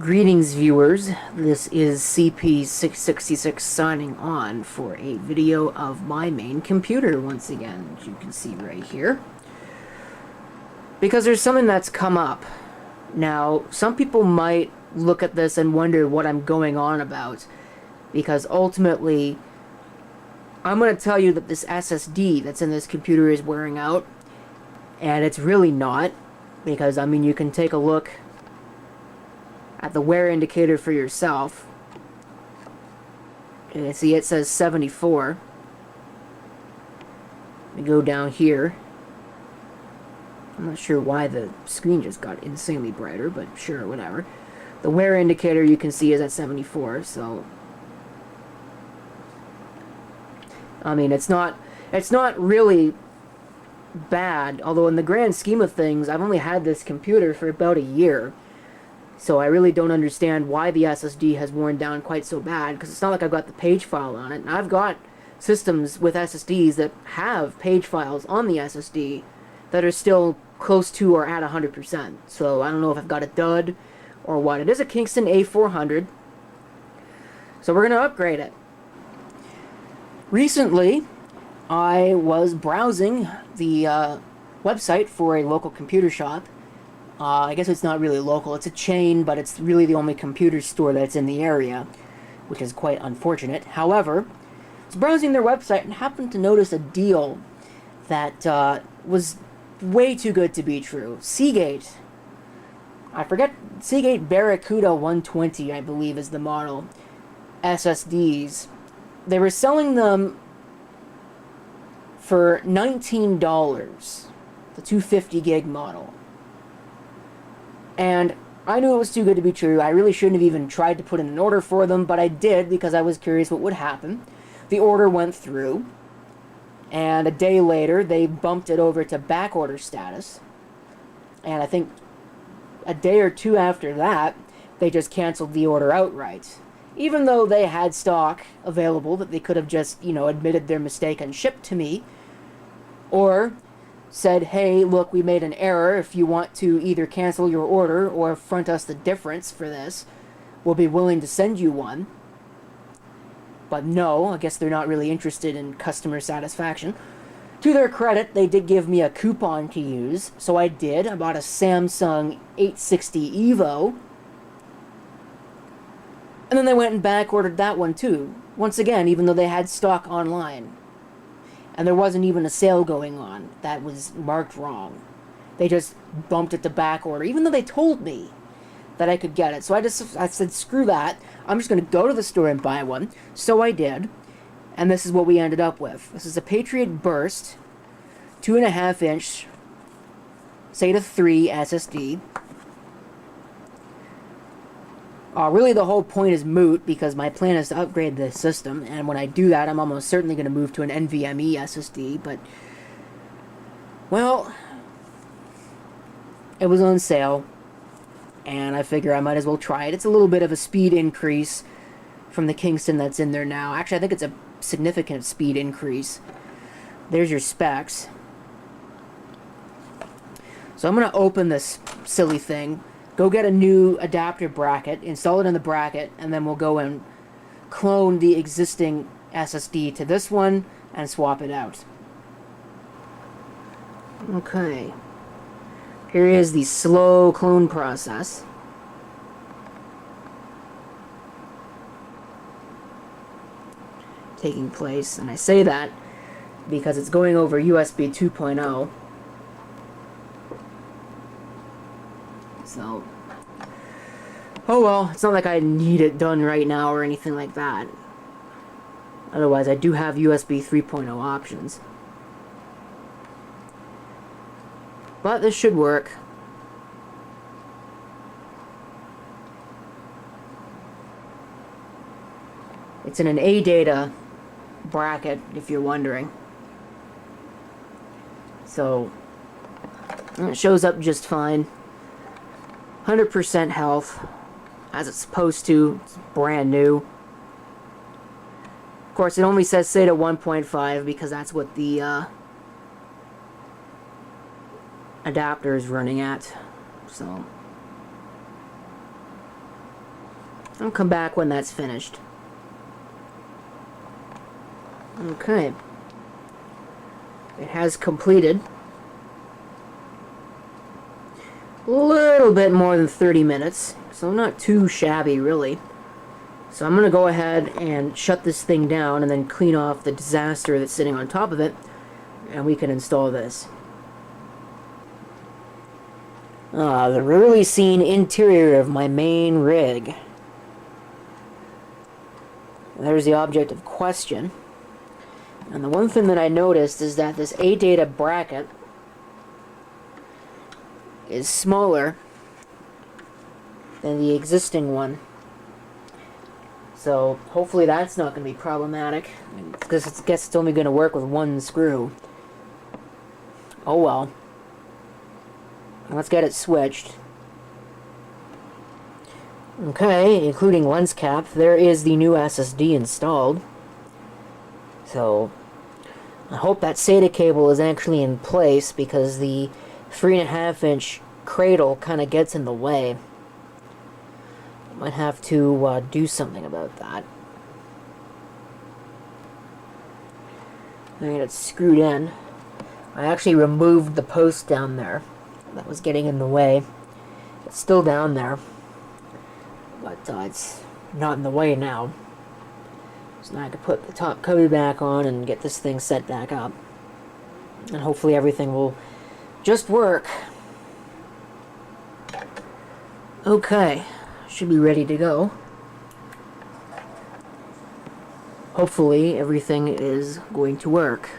Greetings, viewers. This is CP666 signing on for a video of my main computer once again, as you can see right here. Because there's something that's come up. Now, some people might look at this and wonder what I'm going on about, because ultimately, I'm going to tell you that this SSD that's in this computer is wearing out, and it's really not, because, I mean, you can take a look at the wear indicator for yourself. And see, it says 74. We go down here. I'm not sure why the screen just got insanely brighter, but sure, whatever. The wear indicator you can see is at 74, so I mean, it's not really bad, although in the grand scheme of things, I've only had this computer for about a year. So I really don't understand why the SSD has worn down quite so bad, because it's not like I've got the page file on it. And I've got systems with SSDs that have page files on the SSD that are still close to or at 100%. So I don't know if I've got a dud or what. It is a Kingston A400, so we're going to upgrade it. Recently, I was browsing the website for a local computer shop. I guess it's not really local, it's a chain, but it's really the only computer store that's in the area, which is quite unfortunate. However, I was browsing their website and happened to notice a deal that was way too good to be true. Seagate, I forget, Seagate Barracuda 120, I believe is the model, SSDs. They were selling them for $19, the 250 gig model. And I knew it was too good to be true. I really shouldn't have even tried to put in an order for them, but I did because I was curious what would happen. The order went through, and a day later they bumped it over to back order status. And I think a day or two after that, they just canceled the order outright. Even though they had stock available that they could have just, admitted their mistake and shipped to me, or said, hey, look, we made an error. If you want to either cancel your order or front us the difference for this, we'll be willing to send you one. But no, I guess they're not really interested in customer satisfaction. To their credit, they did give me a coupon to use, so I did. I bought a Samsung 860 EVO. And then they went and back ordered that one too. Once again, even though they had stock online. And there wasn't even a sale going on. That was marked wrong. They just bumped it to back order, even though they told me that I could get it. So I said, screw that. I'm just going to go to the store and buy one. So I did. And this is what we ended up with. This is a Patriot Burst 2.5 inch SATA 3 SSD. Really, the whole point is moot, because my plan is to upgrade the system, and when I do that, I'm almost certainly going to move to an NVMe SSD, but, well, it was on sale, and I figure I might as well try it. It's a little bit of a speed increase from the Kingston that's in there now. Actually, I think it's a significant speed increase. There's your specs. So I'm going to open this silly thing, go get a new adapter bracket, install it in the bracket, and then we'll go and clone the existing SSD to this one and swap it out. Okay. Here is the slow clone process. Taking place, and I say that because it's going over USB 2.0. So, oh well, it's not like I need it done right now or anything like that. Otherwise, I do have USB 3.0 options. But this should work. It's in an ADATA bracket, if you're wondering. So, it shows up just fine. 100% health, as it's supposed to. It's brand new. Of course, it only says SATA 1.5 because that's what the adapter is running at. So I'll come back when that's finished. Okay. It has completed. A little bit more than 30 minutes, so not too shabby, really. So I'm going to go ahead and shut this thing down and then clean off the disaster that's sitting on top of it, and we can install this. The rarely seen interior of my main rig. There's the object of question. And the one thing that I noticed is that this ADATA bracket is smaller than the existing one. So hopefully that's not going to be problematic, because I guess it's only going to work with one screw. Oh well. Let's get it switched. Okay, including lens cap, there is the new SSD installed. So I hope that SATA cable is actually in place, because the 3.5-inch cradle kind of gets in the way. Might have to do something about that. I get it screwed in. I actually removed the post down there that was getting in the way. It's still down there, but it's not in the way now. So now I can put the top cover back on and get this thing set back up. And hopefully everything will just work. Okay, should be ready to go. Hopefully everything is going to work.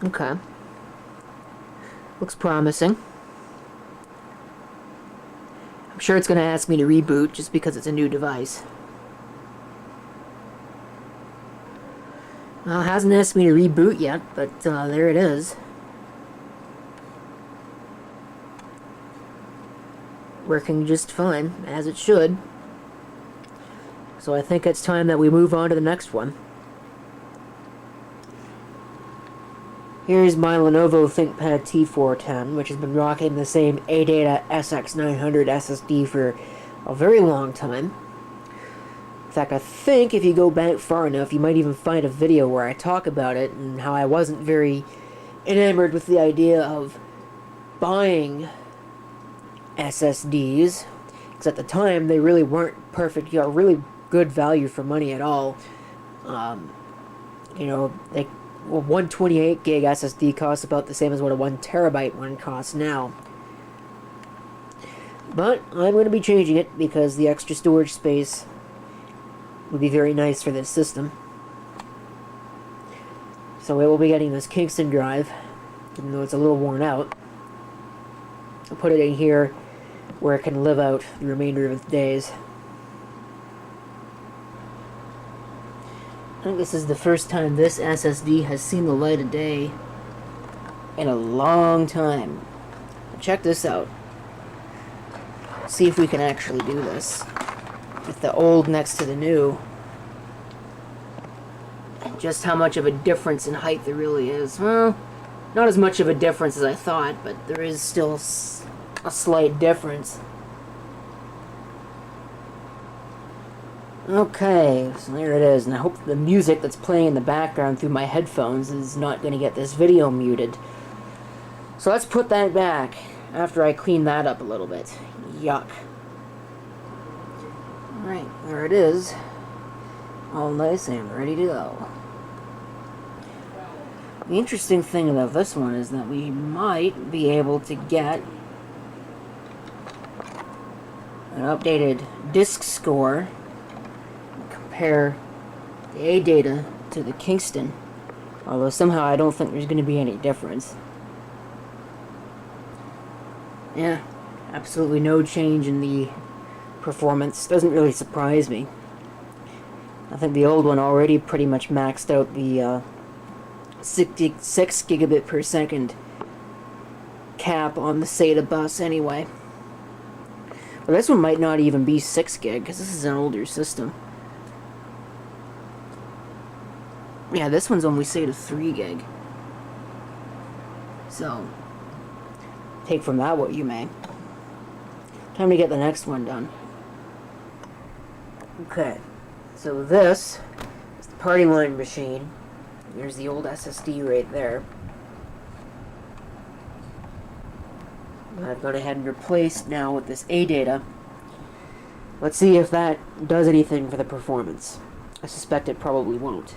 Okay. Looks promising. I'm sure it's going to ask me to reboot just because it's a new device. Well, it hasn't asked me to reboot yet, but there it is. Working just fine, as it should. So I think it's time that we move on to the next one. Here's my Lenovo ThinkPad T410, which has been rocking the same ADATA SX900 SSD for a very long time. In fact, I think if you go back far enough, you might even find a video where I talk about it and how I wasn't very enamored with the idea of buying SSDs, because at the time they really weren't perfect, really good value for money at all. Well, 128 gig SSD costs about the same as what a 1 terabyte one costs now. But I'm going to be changing it because the extra storage space would be very nice for this system. So we will be getting this Kingston drive, even though it's a little worn out. I'll put it in here where it can live out the remainder of its days. I think this is the first time this SSD has seen the light of day in a long time. Check this out. See if we can actually do this with the old next to the new. Just how much of a difference in height there really is. Well, not as much of a difference as I thought, but there is still a slight difference. Okay, so there it is, and I hope the music that's playing in the background through my headphones is not going to get this video muted. So let's put that back after I clean that up a little bit. Yuck. Alright, there it is. All nice and ready to go. The interesting thing about this one is that we might be able to get an updated disk score. Compare the ADATA to the Kingston, although somehow I don't think there's going to be any difference. Yeah, absolutely no change in the performance. Doesn't really surprise me. I think the old one already pretty much maxed out the 66 gigabit per second cap on the SATA bus anyway. Well, this one might not even be 6 gig, because this is an older system. Yeah, this one's only SATA 3 gig. So, take from that what you may. Time to get the next one done. Okay, so this is the party line machine. There's the old SSD right there. I've gone ahead and replaced now with this ADATA. Let's see if that does anything for the performance. I suspect it probably won't.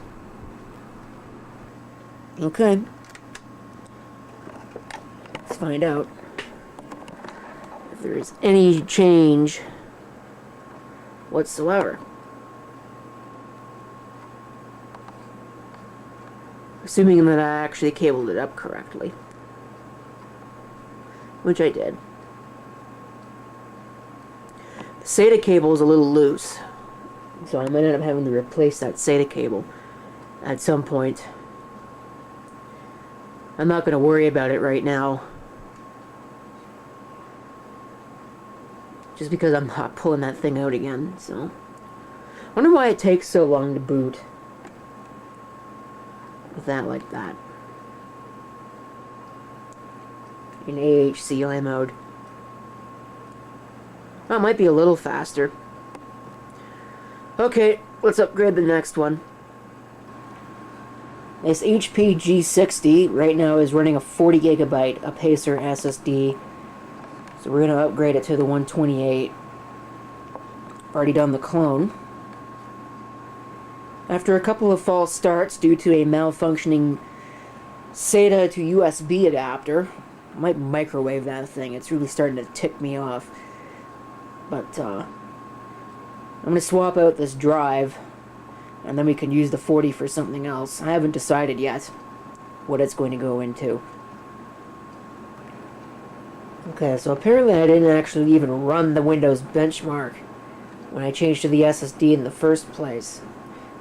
Okay. Let's find out if there is any change whatsoever. Assuming that I actually cabled it up correctly. Which I did. The SATA cable is a little loose, so I might end up having to replace that SATA cable at some point. I'm not going to worry about it right now, just because I'm not pulling that thing out again. So I wonder why it takes so long to boot with that like that. In AHCI mode. Oh, it might be a little faster. Okay, let's upgrade the next one. This HP G60 right now is running a 40 gigabyte Pacer SSD. So we're going to upgrade it to the 128. I've already done the clone. After a couple of false starts due to a malfunctioning SATA to USB adapter, I might microwave that thing. It's really starting to tick me off. But I'm going to swap out this drive, and then we can use the 40 for something else. I haven't decided yet what it's going to go into. Okay, so apparently I didn't actually even run the Windows benchmark when I changed to the SSD in the first place.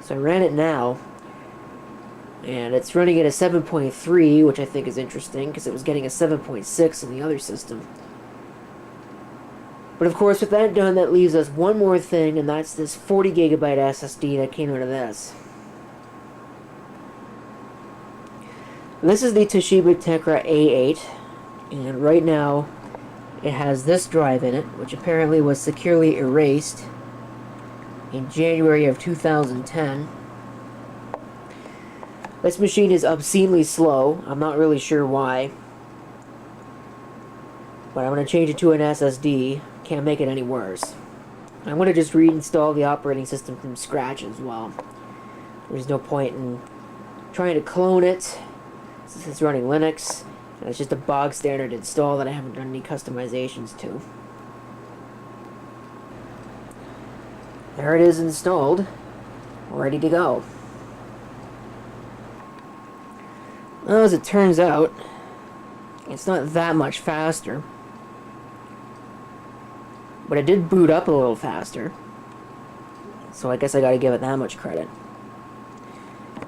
So I ran it now, and it's running at a 7.3, which I think is interesting, because it was getting a 7.6 in the other system. But of course, with that done, that leaves us one more thing, and that's this 40 gigabyte SSD that came out of this. This is the Toshiba Tecra A8, and right now it has this drive in it, which apparently was securely erased in January of 2010. This machine is obscenely slow. I'm not really sure why. But I'm going to change it to an SSD. Can't make it any worse. I'm going to just reinstall the operating system from scratch as well. There's no point in trying to clone it, since it's running Linux. And it's just a bog standard install that I haven't done any customizations to. There it is installed. Ready to go. Well, as it turns out, it's not that much faster. But it did boot up a little faster. So I guess I gotta give it that much credit.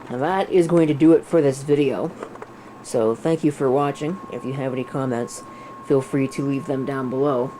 Now that is going to do it for this video. So thank you for watching. If you have any comments, feel free to leave them down below.